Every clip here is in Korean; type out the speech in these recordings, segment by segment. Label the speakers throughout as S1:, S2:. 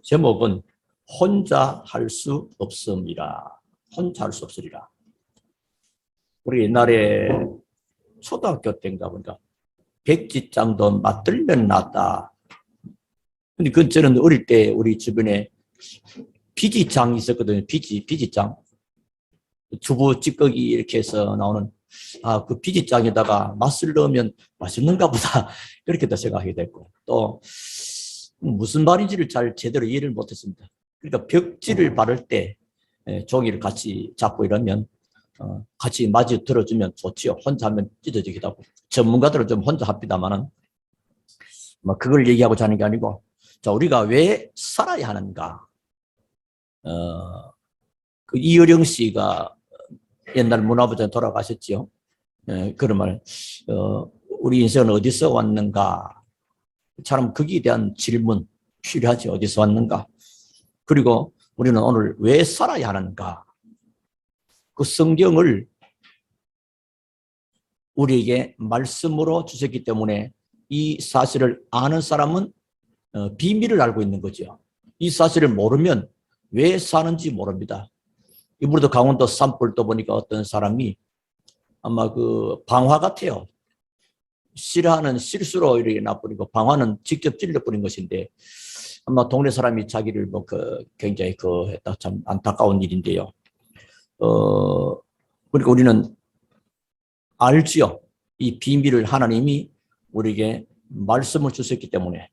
S1: 제목은 혼자 할 수 없음이라. 혼자 할 수 없으리라. 우리 옛날에 초등학교 때인가 보니까 백지장도 맞들면 낫다. 근데 그 저는 어릴 때 우리 주변에 비지장이 있었거든요. 비지장. 주부 찌꺼기 이렇게 해서 나오는 그 비지장에다가 맛을 넣으면 맛있는가 보다. 그렇게도 생각하게 됐고, 또 무슨 말인지를 잘 제대로 이해를 못했습니다. 그러니까 벽지를 바를 때 종이를 같이 잡고 이러면 같이 맞이 들어주면 좋지요. 혼자 하면 찢어지기도 하고. 전문가들은 좀 혼자 합니다만은 뭐 그걸 얘기하고자 하는 게 아니고, 자, 우리가 왜 살아야 하는가? 그 이효령 씨가 옛날 문화부장에 돌아가셨지요. 그러면 우리 인생은 어디서 왔는가? 참 거기에 대한 질문 필요하지. 어디서 왔는가? 그리고 우리는 오늘 왜 살아야 하는가? 그 성경을 우리에게 말씀으로 주셨기 때문에 이 사실을 아는 사람은 비밀을 알고 있는 거죠. 이 사실을 모르면 왜 사는지 모릅니다. 이번에도 강원도 산불 또 보니까 어떤 사람이 아마 그 방화 같아요. 실화는 실수로 이렇게 나버리고 방화는 직접 찔러버린 것인데, 아마 동네 사람이 자기를 뭐 굉장히 했다. 참 안타까운 일인데요. 그러니까 우리는 알지요. 이 비밀을 하나님이 우리에게 말씀을 주셨기 때문에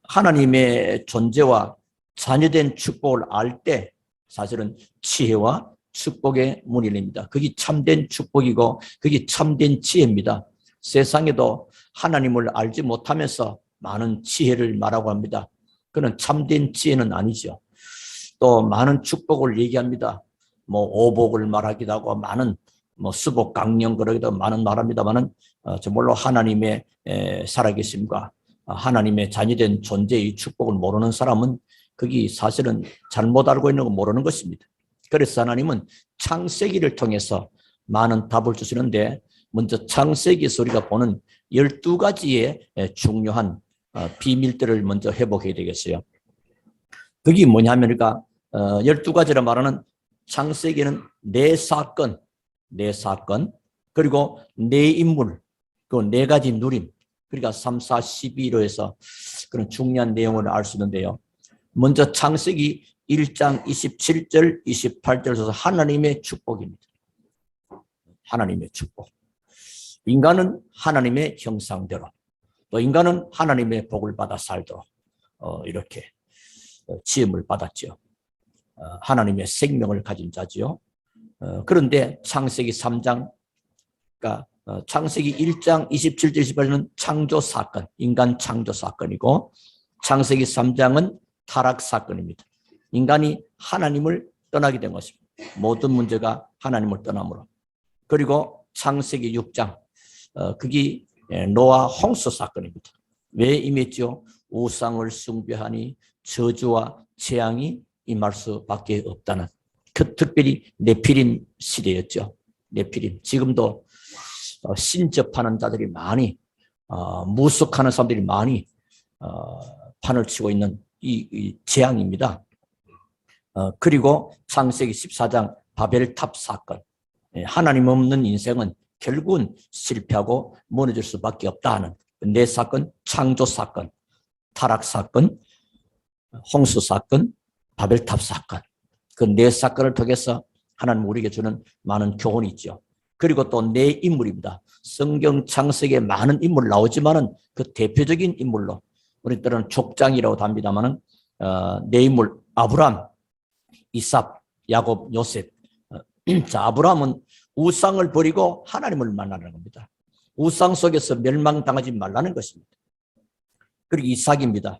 S1: 하나님의 존재와 자녀된 축복을 알 때 사실은 지혜와 축복의 문이 열립니다. 그게 참된 축복이고 그게 참된 지혜입니다. 세상에도 하나님을 알지 못하면서 많은 지혜를 말하고 합니다. 그는 참된 지혜는 아니죠. 또 많은 축복을 얘기합니다. 뭐 오복을 말하기도 하고 많은 뭐 수복 강령 그러기도 많은 말합니다만은 정말로 하나님의 살아계심과 하나님의 자녀된 존재의 축복을 모르는 사람은 그게 사실은 잘못 알고 있는 거 모르는 것입니다. 그래서 하나님은 창세기를 통해서 많은 답을 주시는데, 먼저 창세기에서 우리가 보는 12가지의 중요한 비밀들을 먼저 회복해야 되겠어요. 그게 뭐냐면 12가지라 말하는 창세기는 네 사건, 그리고 네 인물, 그 네 가지 누림, 그러니까 3, 4, 12로 해서 그런 중요한 내용을 알 수 있는데요. 먼저 창세기 1장 27절, 28절에서 하나님의 축복입니다. 하나님의 축복. 인간은 하나님의 형상대로, 또 인간은 하나님의 복을 받아 살도록 이렇게 지음을 받았죠. 하나님의 생명을 가진 자지요. 그런데 창세기 3장, 그러니까 창세기 1장 27절 28절은 창조 사건, 인간 창조 사건이고, 창세기 3장은 타락 사건입니다. 인간이 하나님을 떠나게 된 것입니다. 모든 문제가 하나님을 떠남으로. 그리고 창세기 6장, 그게 노아 홍수 사건입니다. 왜 임했죠? 우상을 숭배하니 저주와 재앙이 임할 수밖에 없다는, 특별히 네피림 시대였죠. 네피림. 지금도 신접하는 자들이 많이, 무속하는 사람들이 많이 판을 치고 있는 이 재앙입니다. 그리고 창세기 14장 바벨탑 사건. 하나님 없는 인생은 결국은 실패하고 무너질 수밖에 없다 하는 네 사건, 창조 사건, 타락 사건, 홍수 사건, 바벨탑 사건. 그 네 사건을 통해서 하나님 우리에게 주는 많은 교훈이 있죠. 그리고 또 네 인물입니다. 성경 창세기에 많은 인물 나오지만은 그 대표적인 인물로 우리들은 족장이라고 합니다만은 네 인물, 아브람, 이삭, 야곱, 요셉. 자, 아브람은 우상을 버리고 하나님을 만나는 겁니다. 우상 속에서 멸망당하지 말라는 것입니다. 그리고 이삭입니다.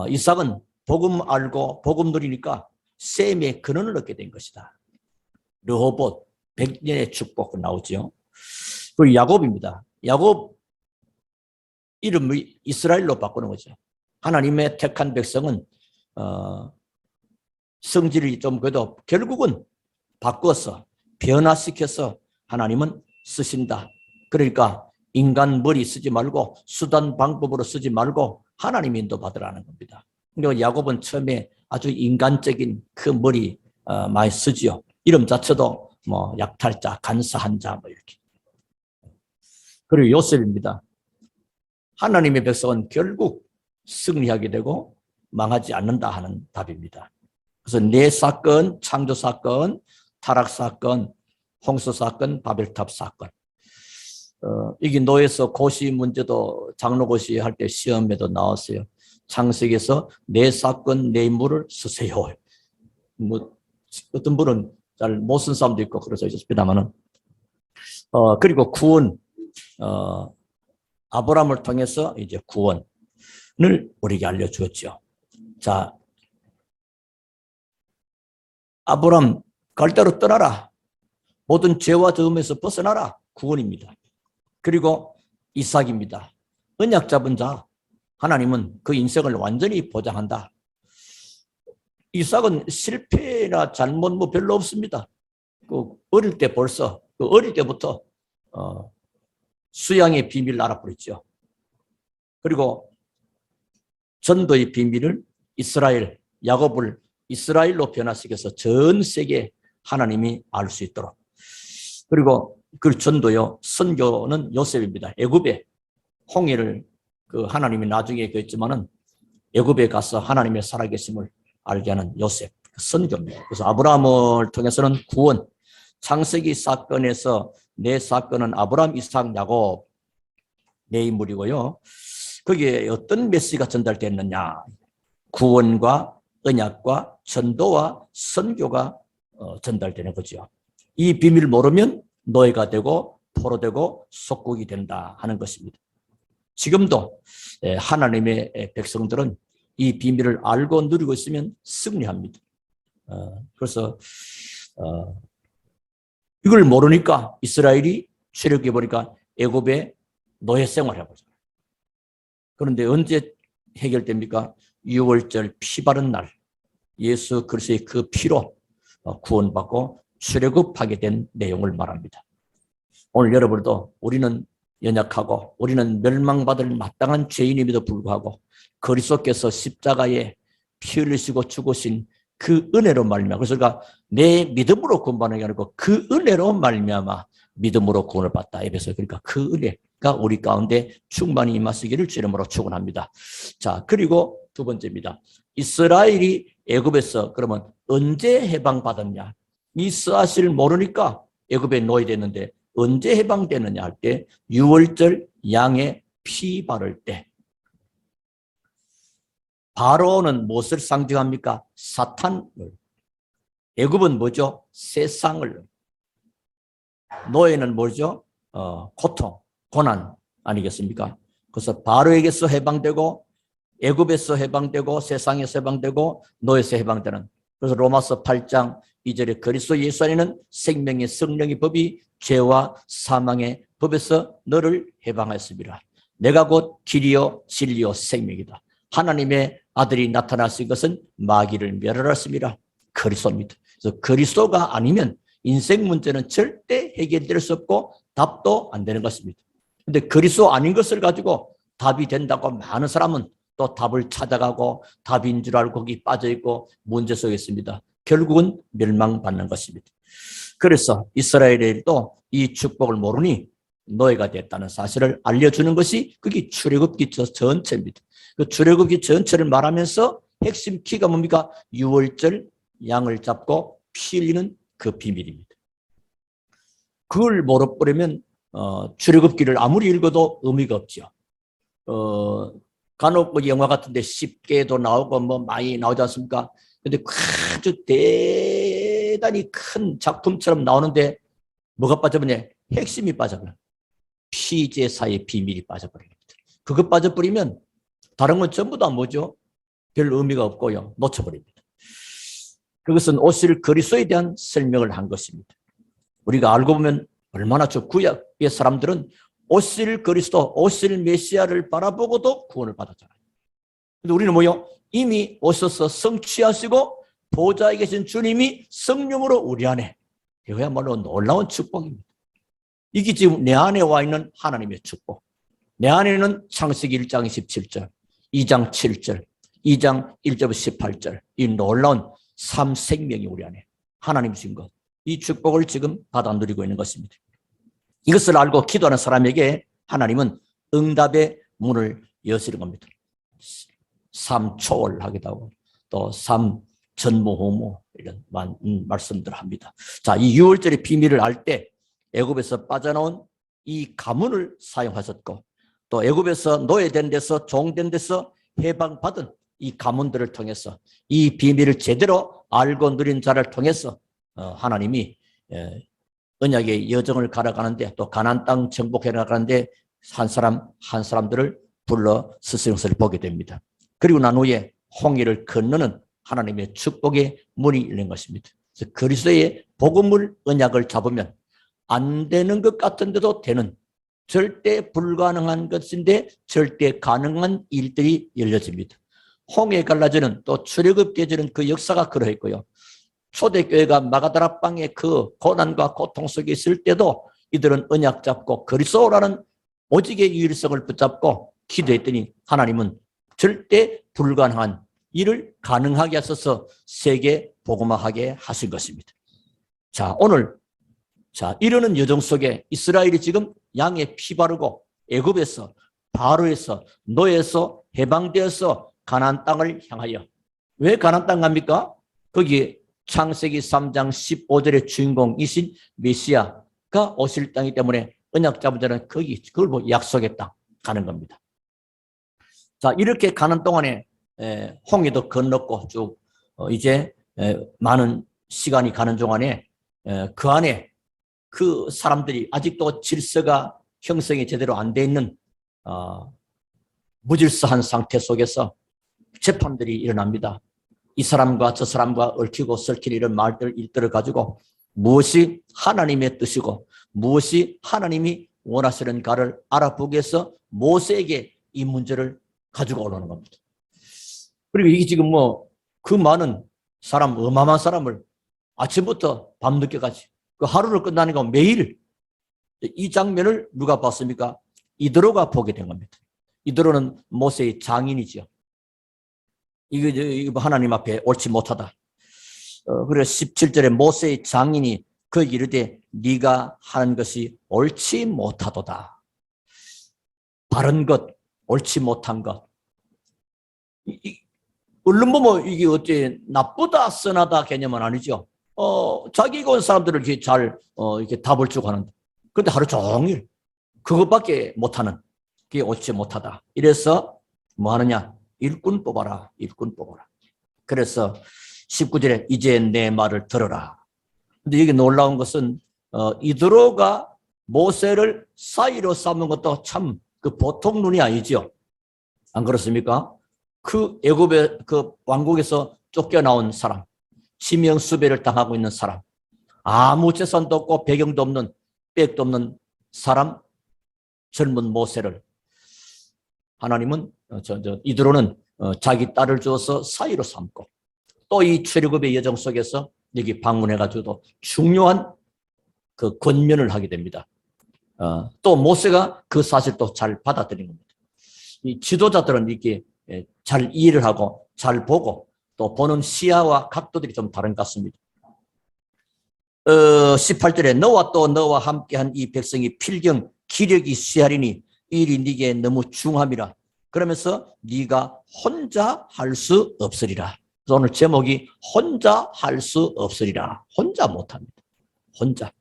S1: 이삭은 복음 알고 복음 누리니까 셈의 근원을 얻게 된 것이다. 르호봇, 100년의 축복 나오죠. 그리고 야곱입니다. 야곱 이름을 이스라엘로 바꾸는 거죠. 하나님의 택한 백성은 성질이 좀 그래도 결국은 바꿔서 변화시켜서 하나님은 쓰신다. 그러니까 인간 머리 쓰지 말고 수단 방법으로 쓰지 말고 하나님 인도 받으라는 겁니다. 그리고 야곱은 처음에 아주 인간적인 그 머리 많이 쓰지요. 이름 자체도 뭐 약탈자, 간사한 자 뭐 이렇게. 그리고 요셉입니다. 하나님의 백성은 결국 승리하게 되고 망하지 않는다 하는 답입니다. 그래서 네 사건, 창조 사건, 타락 사건, 홍수 사건, 바벨탑 사건. 이게 노예서 고시 문제도 장로고시 할 때 시험에도 나왔어요. 창세기에서 네 사건, 네 인물을 쓰세요. 뭐 어떤 분은 잘 못 쓴 사람도 있고 그래서 있었습니다만은 그리고 구원, 아브라함을 통해서 이제 구원을 우리에게 알려주었죠. 자, 아브라함 갈대로 떠나라. 모든 죄와 저음에서 벗어나라. 구원입니다. 그리고 이삭입니다. 언약 잡은 자, 하나님은 그 인생을 완전히 보장한다. 이삭은 실패나 잘못 뭐 별로 없습니다. 어릴 때 벌써 어릴 때부터 수양의 비밀을 알아버렸죠. 그리고 전도의 비밀을 이스라엘, 야곱을 이스라엘로 변화시켜서 전 세계 하나님이 알 수 있도록. 그리고 그 전도요, 선교는 요셉입니다. 애굽에 홍해를 하나님이 나중에 그랬지만은 애굽에 가서 하나님의 살아계심을 알게 하는 요셉, 선교입니다. 그래서 아브라함을 통해서는 구원, 창세기 사건에서 네 사건은 아브라함, 이삭, 야곱 네 인물이고요. 거기에 어떤 메시지가 전달됐느냐? 구원과 언약과 전도와 선교가 전달되는 거죠. 이 비밀을 모르면 노예가 되고 포로되고 속국이 된다 하는 것입니다. 지금도 하나님의 백성들은 이 비밀을 알고 누리고 있으면 승리합니다. 그래서 이걸 모르니까 이스라엘이 출애굽해 보니까 애굽의 노예 생활을 해보죠. 그런데 언제 해결됩니까? 6월절 피 바른 날 예수 그리스도의 그 피로 구원받고 출애굽하게 된 내용을 말합니다. 오늘 여러분도 우리는 연약하고 우리는 멸망받을 마땅한 죄인임에도 불구하고 그리스도께서 십자가에 피 흘리시고 죽으신 그 은혜로 말미암아, 그래서 내 믿음으로 구원받는 게 아니고 그 은혜로 말미암아 믿음으로 구원을 받다. 에베소. 그러니까 그 은혜가 우리 가운데 충만히 임하시기를 주 이름으로 축원합니다. 자, 그리고 두 번째입니다. 이스라엘이 애굽에서 그러면 언제 해방받았냐? 이 사실을 모르니까 애굽에 노예됐는데 언제 해방되느냐 할 때 6월절 양의 피 바를 때. 바로는 무엇을 상징합니까? 사탄을. 애굽은 뭐죠? 세상을. 노예는 뭐죠? 고통, 고난 아니겠습니까? 그래서 바로에게서 해방되고 애굽에서 해방되고 세상에서 해방되고 노예에서 해방되는. 그래서 로마서 8장 2절에 그리스도 예수 안에는 생명의 성령의 법이 죄와 사망의 법에서 너를 해방하였습니다. 내가 곧 길이요 진리요 생명이다. 하나님의 아들이 나타나신 것은 마귀를 멸하였습니다. 그리스도입니다. 그래서 그리스도가 아니면 인생 문제는 절대 해결될 수 없고 답도 안 되는 것입니다. 그런데 그리스도 아닌 것을 가지고 답이 된다고 많은 사람은 또 답을 찾아가고 답인 줄 알고 거기 빠져있고 문제 속에 있습니다. 결국은 멸망받는 것입니다. 그래서 이스라엘도 이 축복을 모르니 노예가 됐다는 사실을 알려주는 것이 그게 출애굽기 전체입니다. 그 출애굽기 전체를 말하면서 핵심 키가 뭡니까? 6월절 양을 잡고 피 흘리는 그 비밀입니다. 그걸 몰아버리면 출애굽기를 아무리 읽어도 의미가 없죠. 간혹 뭐 영화 같은데 쉽게도 나오고 뭐 많이 나오지 않습니까? 근데 아주 대단히 큰 작품처럼 나오는데 뭐가 빠져버리냐? 핵심이 빠져버려. 피제사의 비밀이 빠져버립니다. 그것 빠져버리면 다른 건 전부 다 뭐죠? 별 의미가 없고요. 놓쳐버립니다. 그것은 오실 그리스도에 대한 설명을 한 것입니다. 우리가 알고 보면 얼마나 저 구약의 사람들은 오실 그리스도, 오실 메시아를 바라보고도 구원을 받았잖아요. 근데 우리는 뭐요? 이미 오셔서 성취하시고 보좌에 계신 주님이 성령으로 우리 안에, 이거야말로 놀라운 축복입니다. 이게 지금 내 안에 와 있는 하나님의 축복. 내 안에는 창세기 1장 27절, 2장 7절, 2장 1절부터 18절 이 놀라운 삼생명이 우리 안에 하나님 주신 것. 이 축복을 지금 받아 누리고 있는 것입니다. 이것을 알고 기도하는 사람에게 하나님은 응답의 문을 여시는 겁니다. 삼초월하기도 하고 또 삼전무후무 이런 말씀들을 합니다. 자, 이 6월절의 비밀을 알 때 애굽에서 빠져나온 이 가문을 사용하셨고 또 애굽에서 노예된 데서 종된 데서 해방받은 이 가문들을 통해서 이 비밀을 제대로 알고 누린 자를 통해서 하나님이 언약의 여정을 걸어가는데 또 가나안 땅 정복해 나가는데 한 사람들을 불러 스승을 보게 됩니다. 그리고 난 후에 홍해를 건너는 하나님의 축복의 문이 열린 것입니다. 그래서 그리스도의 복음을 언약을 잡으면 안 되는 것 같은데도 되는 절대 불가능한 것인데 절대 가능한 일들이 열려집니다. 홍해 갈라지는 또 출애굽 깨지는 그 역사가 그러했고요. 초대교회가 마가다라 방의 그 고난과 고통 속에 있을 때도 이들은 언약 잡고 그리스도라는 오직의 유일성을 붙잡고 기도했더니 하나님은 절대 불가능한 일을 가능하게 하셔서 세계 복음화하게 하신 것입니다. 자, 오늘 이러는 여정 속에 이스라엘이 지금 양의 피 바르고 애굽에서 바로에서 노예에서 해방되어서 가나안 땅을 향하여 왜 가나안 땅 갑니까? 거기 창세기 3장 15절의 주인공이신 메시아가 오실 땅이기 때문에 언약 잡은 자는 그걸 뭐 약속의 땅 가는 겁니다. 자, 이렇게 가는 동안에 홍해도 건넜고 쭉 이제 많은 시간이 가는 동안에 그 안에 그 사람들이 아직도 질서가 형성이 제대로 안 돼 있는 무질서한 상태 속에서 재판들이 일어납니다. 이 사람과 저 사람과 얽히고 설키는 이런 일들을 가지고 무엇이 하나님의 뜻이고 무엇이 하나님이 원하시는가를 알아보기 위해서 모세에게 이 문제를 가지고 오는 겁니다. 그리고 이게 지금 그 많은 사람, 어마어마한 사람을 아침부터 밤늦게까지 그 하루를 끝나니까 매일 이 장면을 누가 봤습니까? 이드로가 보게 된 겁니다. 이드로는 모세의 장인이죠. 이거 하나님 앞에 옳지 못하다. 그래서 17절에 모세의 장인이 그 이르되 네가 하는 것이 옳지 못하도다. 바른 것, 옳지 못한 것. 얼른 보면 이게 어째 나쁘다, 선하다 개념은 아니죠. 자기가 온 사람들을 이렇게 잘 이렇게 답을 주고 하는데, 그런데 하루 종일 그것밖에 못하는 그게 옳지 못하다. 이래서 뭐 하느냐? 일꾼 뽑아라, 일꾼 뽑아라. 그래서 19절에 이제 내 말을 들어라. 근데 여기 놀라운 것은 이드로가 모세를 사이로 삼는 것도 참 그 보통 눈이 아니죠. 안 그렇습니까? 그 애굽의 그 왕국에서 쫓겨나온 사람, 지명수배를 당하고 있는 사람, 아무 재산도 없고 배경도 없는 백도 없는 사람, 젊은 모세를 하나님은 이드로는 자기 딸을 주어서 사이로 삼고 또 이 출애굽의 여정 속에서 여기 방문해가지고도 중요한 그 권면을 하게 됩니다. 또 모세가 그 사실도 잘 받아들인 겁니다. 이 지도자들은 이렇게 잘 이해를 하고 잘 보고 또 보는 시야와 각도들이 좀 다른 것 같습니다. 18절에 너와 또 너와 함께한 이 백성이 필경 기력이 쇠하리니 일이 네게 너무 중함이라. 그러면서 네가 혼자 할 수 없으리라. 그래서 오늘 제목이 혼자 할 수 없으리라. 혼자 못합니다. 혼자.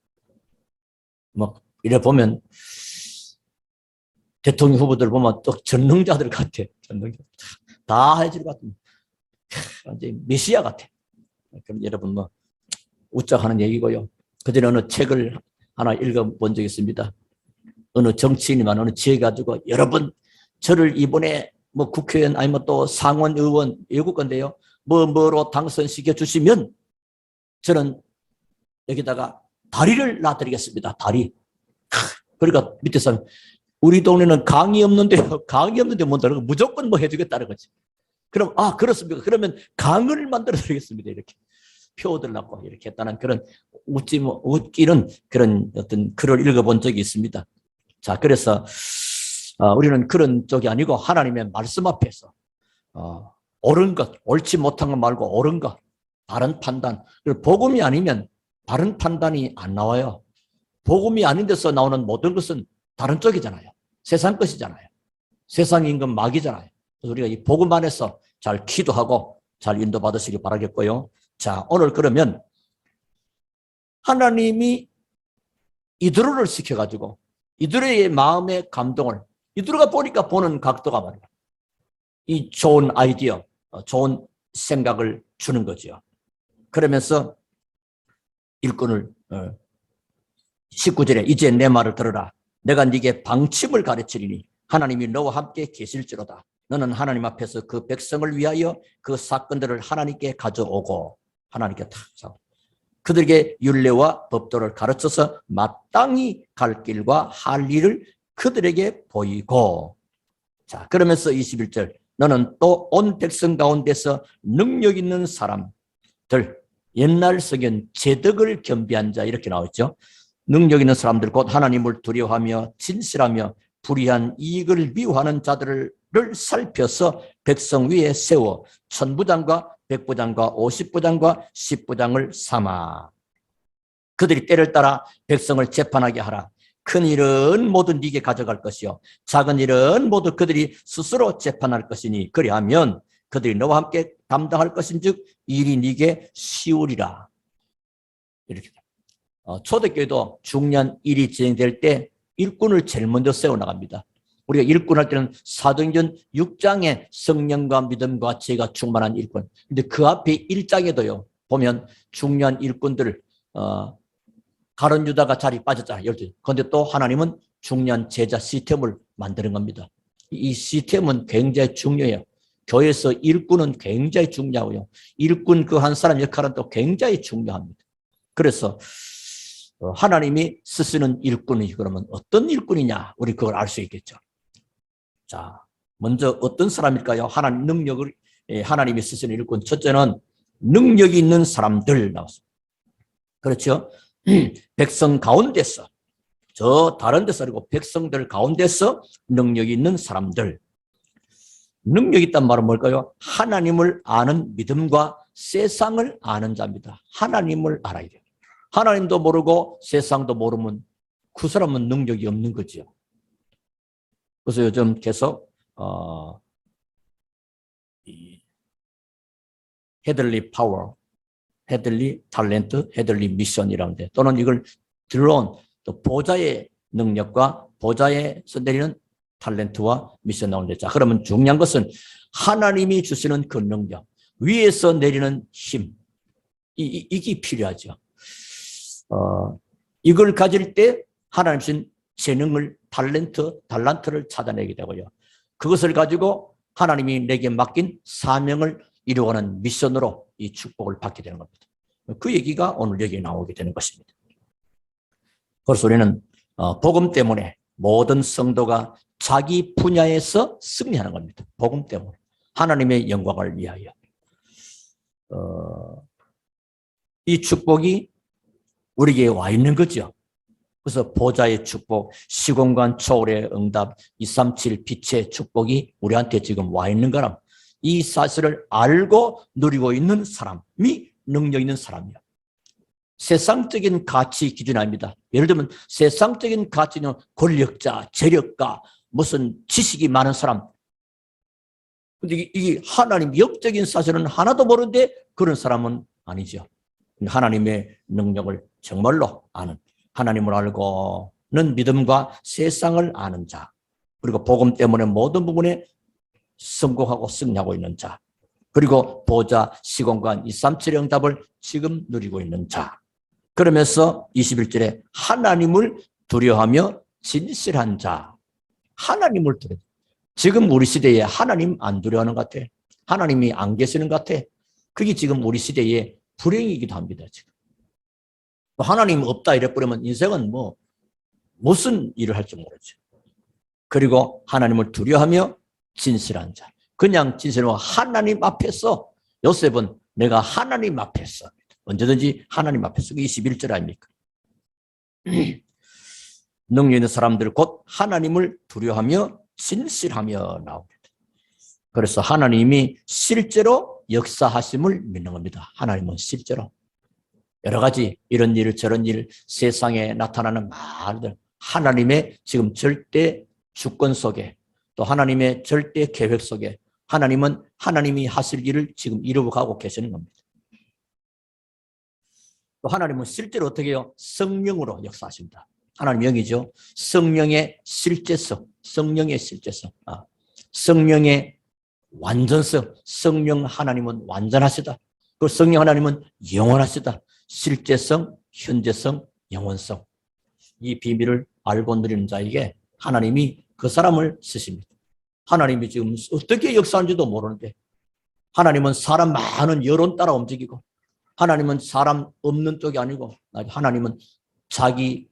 S1: 뭐 이래 보면 대통령 후보들 보면 또 전능자들 같아. 전능자. 다 해줄 것 같은. 완전 메시아 같아. 그럼 여러분 뭐 웃자하는 얘기고요. 그전에 어느 책을 하나 읽어본 적이 있습니다. 어느 정치인이만 어느 지에 가지고 여러분 저를 이번에 뭐 국회의원 아니면 또 상원 의원 외국 건데요. 뭐로 당선시켜 주시면 저는 여기다가 다리를 놔드리겠습니다. 다리. 그러니까 밑에서 우리 동네는 강이 없는데요. 강이 없는데 뭔다는 거 무조건 뭐 해주겠다는 거지. 그럼 그렇습니까? 그러면 강을 만들어 드리겠습니다. 이렇게. 표어들라고 이렇게 했다는 그런 웃기는 그런 어떤 글을 읽어본 적이 있습니다. 자, 그래서 우리는 그런 쪽이 아니고 하나님의 말씀 앞에서 옳은 것, 옳지 못한 것 말고 옳은 것, 바른 판단. 복음이 아니면 바른 판단이 안 나와요. 복음이 아닌 데서 나오는 모든 것은 다른 쪽이잖아요. 세상 것이잖아요. 세상 임금 마귀잖아요. 그래서 우리가 이 복음 안에서 잘 기도하고 잘 인도받으시기 바라겠고요. 자, 오늘 그러면 하나님이 이드로를 시켜가지고 이드로의 마음의 감동을 이드로가 보니까 보는 각도가 말이야. 이 좋은 아이디어, 좋은 생각을 주는 거죠. 그러면서 일꾼을 19절에 이제 내 말을 들으라. 내가 네게 방침을 가르치리니 하나님이 너와 함께 계실지로다. 너는 하나님 앞에서 그 백성을 위하여 그 사건들을 하나님께 가져오고 하나님께 탁 사고 그들에게 율례와 법도를 가르쳐서 마땅히 갈 길과 할 일을 그들에게 보이고. 자, 그러면서 21절 너는 또 온 백성 가운데서 능력 있는 사람들, 옛날 성경 제덕을 겸비한 자 이렇게 나왔죠. 능력 있는 사람들 곧 하나님을 두려워하며 진실하며 불의한 이익을 미워하는 자들을 살펴서 백성 위에 세워 천부장과 백부장과 50부장과 10부장을 삼아 그들이 때를 따라 백성을 재판하게 하라. 큰 일은 모두 네게 가져갈 것이요 작은 일은 모두 그들이 스스로 재판할 것이니 그리하면 그들이 너와 함께 담당할 것인즉 일이 네게 쉬우리라. 이렇게 초대교회도 중요한 일이 진행될 때 일꾼을 제일 먼저 세워나갑니다. 우리가 일꾼할 때는 사도행전 6장의 성령과 믿음과 지혜가 충만한 일꾼. 근데 그 앞에 1장에도요 보면 중요한 일꾼들 가룟 유다가 자리 빠졌잖아요. 12. 그런데 또 하나님은 중요한 제자 시스템을 만드는 겁니다. 이 시스템은 굉장히 중요해요. 교회에서 일꾼은 굉장히 중요하고요. 일꾼 그 한 사람 역할은 또 굉장히 중요합니다. 그래서 하나님이 쓰시는 일꾼이 그러면 어떤 일꾼이냐 우리 그걸 알 수 있겠죠. 자, 먼저 어떤 사람일까요? 하나님 능력을 하나님이 쓰시는 일꾼. 첫째는 능력이 있는 사람들 나왔습니다. 그렇죠? 백성 가운데서 저 다른 데서 아니고 백성들 가운데서 능력이 있는 사람들. 능력 있단 말은 뭘까요? 하나님을 아는 믿음과 세상을 아는 자입니다. 하나님을 알아야 돼요. 하나님도 모르고 세상도 모르면 그 사람은 능력이 없는 거죠. 그래서 요즘 계속 헤들리 파워, 헤들리 탤런트, 헤들리 미션이라는데 또는 이걸 들어온 또 보좌의 능력과 보좌에서 내리는 탤런트와 미션 나오는데 자 그러면 중요한 것은 하나님이 주시는 그 능력, 위에서 내리는 힘 이게 필요하죠. 이걸 가질 때 하나님 주신 재능을 달란트를 찾아내게 되고요. 그것을 가지고 하나님이 내게 맡긴 사명을 이루어가는 미션으로 이 축복을 받게 되는 겁니다. 그 얘기가 오늘 여기에 나오게 되는 것입니다. 그래서 우리는 복음 때문에 모든 성도가 자기 분야에서 승리하는 겁니다. 복음 때문에 하나님의 영광을 위하여 이 축복이 우리에게 와 있는 거죠. 그래서 보좌의 축복, 시공간 초월의 응답, 237 빛의 축복이 우리한테 지금 와 있는 거라. 이 사실을 알고 누리고 있는 사람이 능력 있는 사람이야. 세상적인 가치 기준이 아닙니다. 예를 들면 세상적인 가치는 권력자, 재력가, 무슨 지식이 많은 사람. 근데 이게 하나님 영적인 사실은 하나도 모르는데 그런 사람은 아니죠. 하나님의 능력을 정말로 아는, 하나님을 알고는 믿음과 세상을 아는 자, 그리고 복음 때문에 모든 부분에 성공하고 승리하고 있는 자, 그리고 보좌, 시공간, 237 응답을 지금 누리고 있는 자. 그러면서 21절에 하나님을 두려워하며 진실한 자. 하나님을 두려워. 지금 우리 시대에 하나님 안 두려워하는 것 같아. 하나님이 안 계시는 것 같아. 그게 지금 우리 시대의 불행이기도 합니다. 지금. 하나님 없다 이래버리면 인생은 뭐 무슨 일을 할지 모르죠. 그리고 하나님을 두려워하며 진실한 자. 그냥 진실한 하나님 앞에서 요셉은 내가 하나님 앞에서 언제든지 하나님 앞에서 21절 아닙니까? 능력 있는 사람들 곧 하나님을 두려워하며 진실하며 나옵니다. 그래서 하나님이 실제로 역사하심을 믿는 겁니다. 하나님은 실제로 여러 가지 이런 일 저런 일 세상에 나타나는 말들 하나님의 지금 절대 주권 속에 또 하나님의 절대 계획 속에 하나님은 하나님이 하실 일을 지금 이루어가고 계시는 겁니다. 또 하나님은 실제로 어떻게 해요? 성령으로 역사하십니다. 하나님 영이죠. 성령의 실제성, 성령의 실제성, 성령의 완전성, 성령 하나님은 완전하시다. 그 성령 하나님은 영원하시다. 실제성, 현재성, 영원성. 이 비밀을 알고 누리는 자에게 하나님이 그 사람을 쓰십니다. 하나님이 지금 어떻게 역사하는지도 모르는데 하나님은 사람 많은 여론 따라 움직이고 하나님은 사람 없는 쪽이 아니고 하나님은 자기의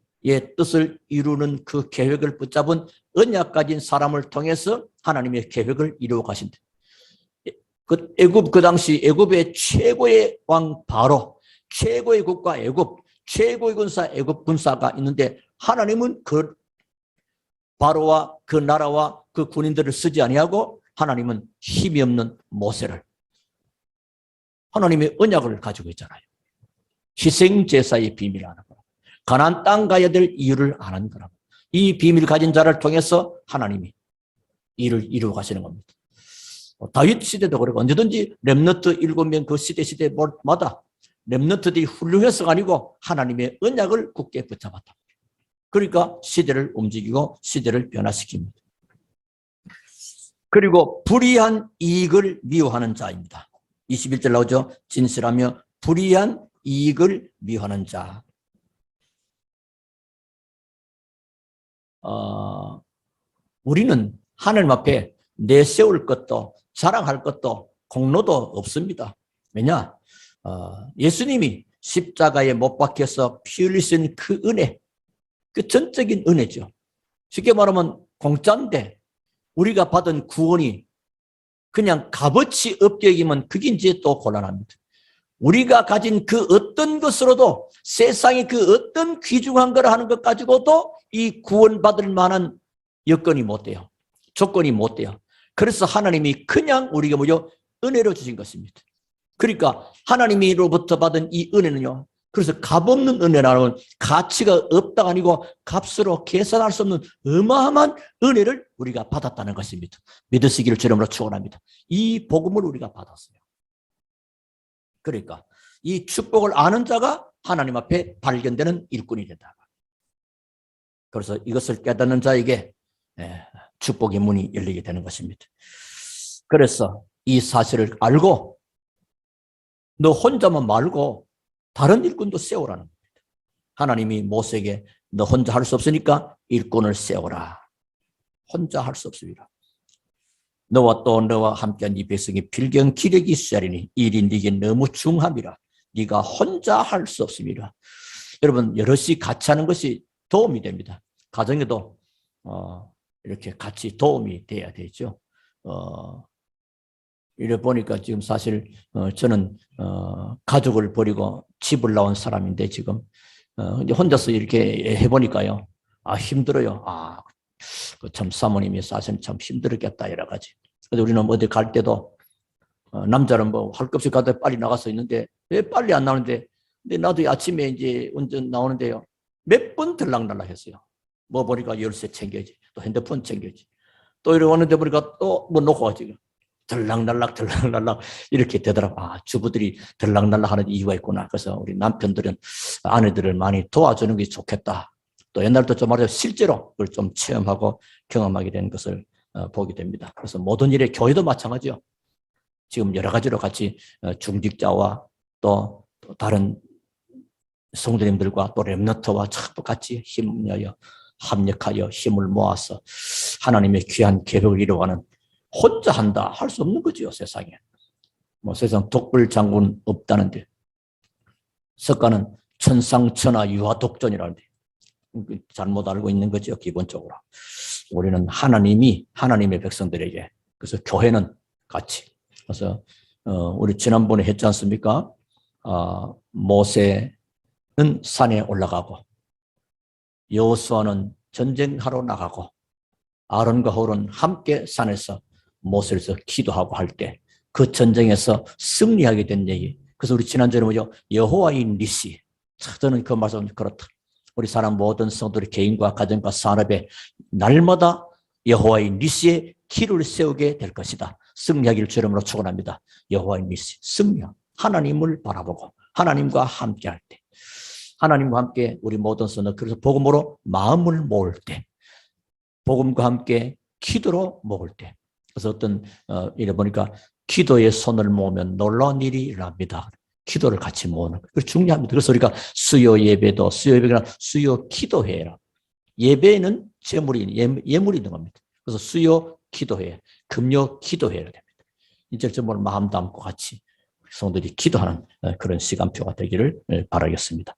S1: 뜻을 이루는 그 계획을 붙잡은 언약 가진 사람을 통해서 하나님의 계획을 이루어 가신다. 그 당시 애굽의 최고의 왕 바로, 최고의 국가 애굽, 최고의 군사 애굽 군사가 있는데 하나님은 그 바로와 그 나라와 그 군인들을 쓰지 아니하고 하나님은 힘이 없는 모세를 하나님의 언약을 가지고 있잖아요. 희생제사의 비밀을 아는 거라. 가나안 땅 가야 될 이유를 아는 거라. 이 비밀을 가진 자를 통해서 하나님이 일을 이루어 가시는 겁니다. 다윗 시대도 그렇고 언제든지 렘너트 7명 그 시대마다 렘너트들이 훌륭해서가 아니고 하나님의 언약을 굳게 붙잡았다. 그러니까 시대를 움직이고 시대를 변화시킵니다. 그리고 불의한 이익을 미워하는 자입니다. 21절 나오죠. 진실하며 불의한 이익을 미워하는 자. 우리는 하나님 앞에 내세울 것도 자랑할 것도 공로도 없습니다. 왜냐? 예수님이 십자가에 못 박혀서 피 흘리신 그 은혜, 그 전적인 은혜죠. 쉽게 말하면 공짜인데 우리가 받은 구원이 그냥 값어치 없게 여기면 그게 이제 또 곤란합니다. 우리가 가진 그 어떤 것으로도 세상의 그 어떤 귀중한 걸 하는 것 가지고도 이 구원받을 만한 여건이 못 돼요. 조건이 못 돼요. 그래서 하나님이 그냥 우리가 뭐죠? 은혜로 주신 것입니다. 그러니까 하나님으로부터 받은 이 은혜는요. 그래서 값없는 은혜라는 가치가 없다가 아니고 값으로 계산할 수 없는 어마어마한 은혜를 우리가 받았다는 것입니다. 믿으시기를 주님으로 축원합니다. 이 복음을 우리가 받았어요. 그러니까 이 축복을 아는 자가 하나님 앞에 발견되는 일꾼이 된다. 그래서 이것을 깨닫는 자에게 축복의 문이 열리게 되는 것입니다. 그래서 이 사실을 알고 너 혼자만 말고 다른 일꾼도 세우라는 겁니다. 하나님이 모세에게 너 혼자 할 수 없으니까 일꾼을 세워라. 혼자 할 수 없습니다. 너와 또 너와 함께한 이 백성이 필경 기력이 있으리니 일이 네게 너무 중함이라. 네가 혼자 할 수 없습니다. 여러분 여럿이 같이 하는 것이 도움이 됩니다. 가정에도 이렇게 같이 도움이 돼야 되죠. 이래 보니까 지금 사실 저는 가족을 버리고 집을 나온 사람인데 지금 이제 혼자서 이렇게 해보니까요. 힘들어요. 참 사모님이 사실 참 힘들었겠다 여러 가지. 그래서 우리는 어디 갈 때도 남자는 뭐 할 것 없이 가다 빨리 나가서 있는데 왜 빨리 안 나오는데 근데 나도 아침에 이제 운전 나오는데요. 몇 번 들락날락했어요. 뭐 보니까 열쇠 챙겨야지. 또 핸드폰 챙겨야지. 또 이러고 오는데 보니까 또 뭐 놓고 가지. 들락날락 이렇게 되더라고. 주부들이 들락날락하는 이유가 있구나. 그래서 우리 남편들은 아내들을 많이 도와주는 게 좋겠다. 또 옛날부터 좀 말해서 실제로 그걸 좀 체험하고 경험하게 된 것을 보게 됩니다. 그래서 모든 일에 교회도 마찬가지요. 지금 여러 가지로 같이 중직자와 또 다른 성도님들과 또 렘너트와 같이 합력하여 힘을 모아서 하나님의 귀한 계획을 이루어가는 혼자 한다 할 수 없는 거죠. 세상에. 뭐 세상 독불 장군 없다는데 석가는 천상천하 유아독존이라는데 잘못 알고 있는 거죠. 기본적으로. 우리는 하나님이 하나님의 백성들에게 그래서 교회는 같이 그래서 우리 지난번에 했지 않습니까? 모세는 산에 올라가고 여호수아는 전쟁하러 나가고 아론과 홀은 함께 산에서 모세에서 기도하고 할 때 그 전쟁에서 승리하게 된 얘기. 그래서 우리 지난주에 뭐죠? 여호와의 니시. 저는 그 말씀 그렇다. 우리 사람 모든 성도들의 개인과 가정과 산업에 날마다 여호와의 니시의 길을 세우게 될 것이다. 승리하기를 주 이름으로 축원합니다. 여호와의 니시, 승리. 하나님을 바라보고 하나님과 함께 할 때, 하나님과 함께 우리 모든 성도, 그래서 복음으로 마음을 모을 때, 복음과 함께 기도로 모을 때, 그래서 어떤 이래 보니까 기도의 손을 모으면 놀라운 일이 일어납니다. 기도를 같이 모으는 거. 그게 중요합니다. 그래서 우리가 수요 예배도 수요 예배가 수요 기도회라. 예배는 재물이 예물이 있는 겁니다. 그래서 수요 기도회, 금요 기도회가 됩니다. 이제 정말 마음 담고 같이 성도들이 기도하는 그런 시간표가 되기를 바라겠습니다.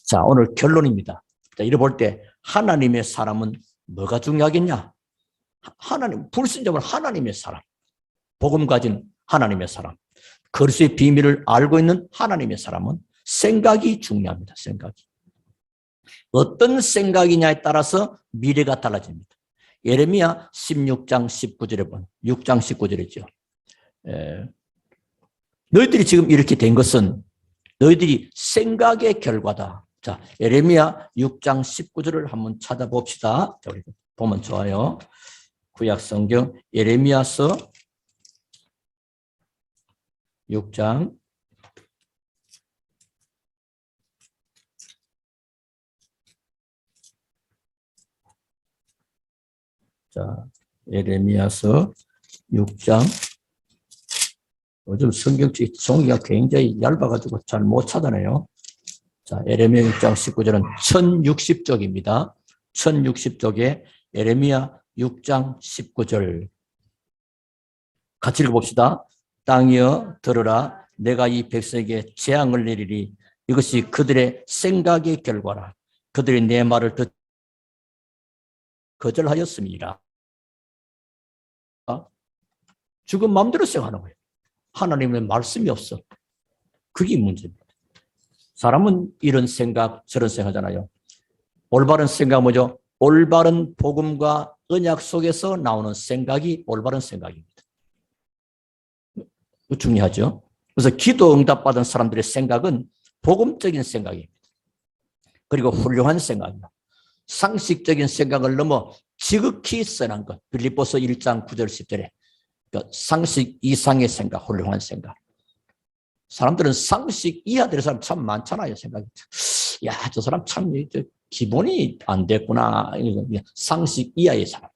S1: 자, 오늘 결론입니다. 자, 이래 볼 때 하나님의 사람은 뭐가 중요하겠냐? 하나님, 불신자는 하나님의 사람, 복음 가진 하나님의 사람, 그리스도의 비밀을 알고 있는 하나님의 사람은 생각이 중요합니다. 생각이. 어떤 생각이냐에 따라서 미래가 달라집니다. 예레미야 16장 19절에 보면 6장 19절이죠. 너희들이 지금 이렇게 된 것은 너희들이 생각의 결과다. 자, 예레미야 6장 19절을 한번 찾아봅시다. 자, 우리 보면 좋아요. 구약 성경 예레미야서 6장 자, 예레미야서 6장 요즘 성경책 종이가 굉장히 얇아가지고 잘 못 찾아내요. 자, 예레미야 6장 19절은 1060쪽입니다. 1060쪽에 예레미야 6장 19절 같이 읽어봅시다. 땅이여 들으라. 내가 이 백성에게 재앙을 내리리. 이것이 그들의 생각의 결과라. 그들이 내 말을 거절하였음이라. 죽은 마음대로 생각하는 거예요. 하나님의 말씀이 없어. 그게 문제입니다. 사람은 이런 생각 저런 생각하잖아요. 올바른 생각 뭐죠? 올바른 복음과 언약 속에서 나오는 생각이 올바른 생각입니다. 중요하죠. 그래서 기도 응답받은 사람들의 생각은 복음적인 생각입니다. 그리고 훌륭한 생각입니다. 상식적인 생각을 넘어 지극히 선한 것. 빌립보서 1장 9절 10절에 그러니까 상식 이상의 생각, 훌륭한 생각. 사람들은 상식 이하 되는 사람 참 많잖아요. 생각이. 야, 저 사람 참 기본이 안 됐구나. 상식 이하의 사람.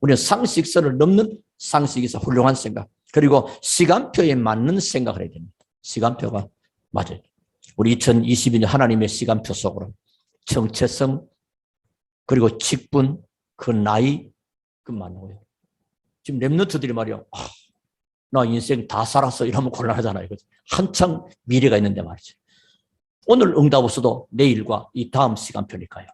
S1: 우리는 상식선을 넘는 상식에서 훌륭한 생각. 그리고 시간표에 맞는 생각을 해야 됩니다. 시간표가 맞아요. 우리 2022년 하나님의 시간표 속으로 정체성 그리고 직분 그 나이 그 맞는 거예요. 지금 랩런트들이 말이요. 나 인생 다 살았어 이러면 곤란하잖아요. 한창 미래가 있는데 말이죠. 오늘 응답 없어도 내일과 이 다음 시간표니까요.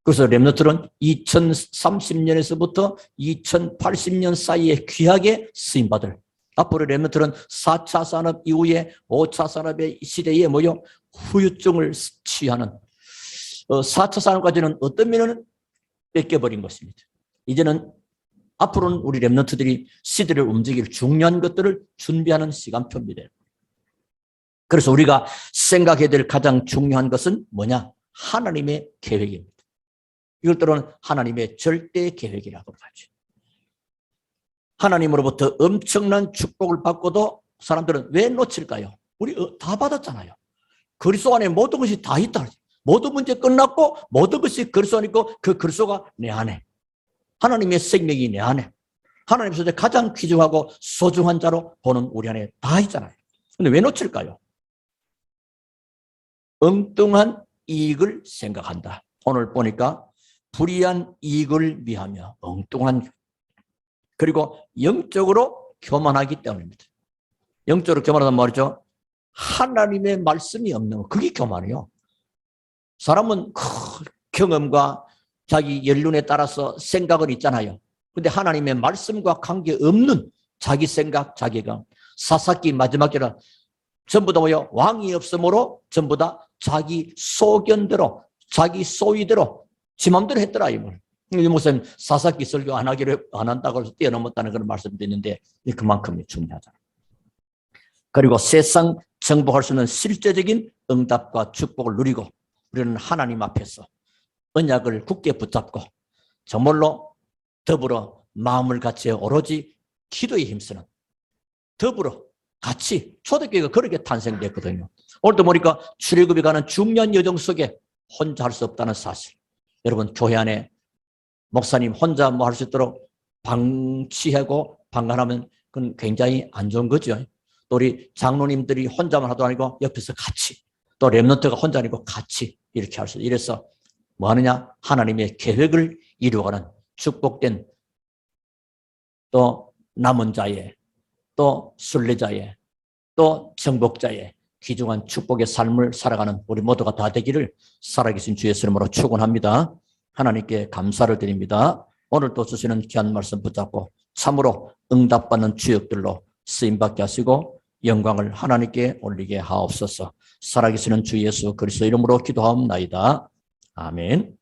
S1: 그래서 랩런트는 2030년에서부터 2080년 사이에 귀하게 쓰임받을 앞으로 랩런트는 4차 산업 이후에 5차 산업의 시대에 모여 후유증을 취하는 4차 산업까지는 어떤 면은 뺏겨버린 것입니다. 이제는 앞으로는 우리 랩런트들이 시대를 움직일 중요한 것들을 준비하는 시간표입니다. 그래서 우리가 생각해야 될 가장 중요한 것은 뭐냐? 하나님의 계획입니다. 이걸 때로는 하나님의 절대 계획이라고 하죠. 하나님으로부터 엄청난 축복을 받고도 사람들은 왜 놓칠까요? 우리 다 받았잖아요. 그리스도 안에 모든 것이 다 있다. 모든 문제 끝났고 모든 것이 그리스도 안에 있고 그 그리스도가 내 안에. 하나님의 생명이 내 안에. 하나님께서 가장 귀중하고 소중한 자로 보는 우리 안에 다 있잖아요. 근데 왜 놓칠까요? 엉뚱한 이익을 생각한다. 오늘 보니까 불의한 이익을 위하며 엉뚱한 그리고 영적으로 교만하기 때문입니다. 영적으로 교만하단 말이죠. 하나님의 말씀이 없는 거 그게 교만이에요. 사람은 경험과 자기 연륜에 따라서 생각은 있잖아요. 근데 하나님의 말씀과 관계없는 자기 생각, 자기가 사사기 마지막 절은 전부 다 뭐요? 왕이 없으므로 전부 다 자기 소견대로, 자기 소위대로 지 맘대로 했더라, 이걸. 목사님 사사기 설교 안 한다고 해서 뛰어넘었다는 그런 말씀도 있는데 그만큼 중요하잖아요. 그리고 세상 정복할 수 있는 실제적인 응답과 축복을 누리고 우리는 하나님 앞에서 언약을 굳게 붙잡고 정말로 더불어 마음을 같이 오로지 기도에 힘쓰는, 더불어 같이 초대교회가 그렇게 탄생됐거든요. 오늘도 보니까 출애굽에 가는 중요한 여정 속에 혼자 할 수 없다는 사실. 여러분 교회 안에 목사님 혼자 뭐 할 수 있도록 방치하고 방관하면 그건 굉장히 안 좋은 거죠. 또 우리 장로님들이 혼자만 하도 아니고 옆에서 같이, 또 렘넌트가 혼자 아니고 같이 이렇게 할 수 있어요. 이래서 뭐 하느냐? 하나님의 계획을 이루어가는 축복된 또 남은 자의, 또 순례자의, 또 정복자의 귀중한 축복의 삶을 살아가는 우리 모두가 다 되기를 살아계신 주 예수 이름으로 축원합니다. 하나님께 감사를 드립니다. 오늘 또 주시는 귀한 말씀 붙잡고 참으로 응답받는 주역들로 쓰임받게 하시고 영광을 하나님께 올리게 하옵소서. 살아계시는 주 예수 그리스도 이름으로 기도하옵나이다. 아멘.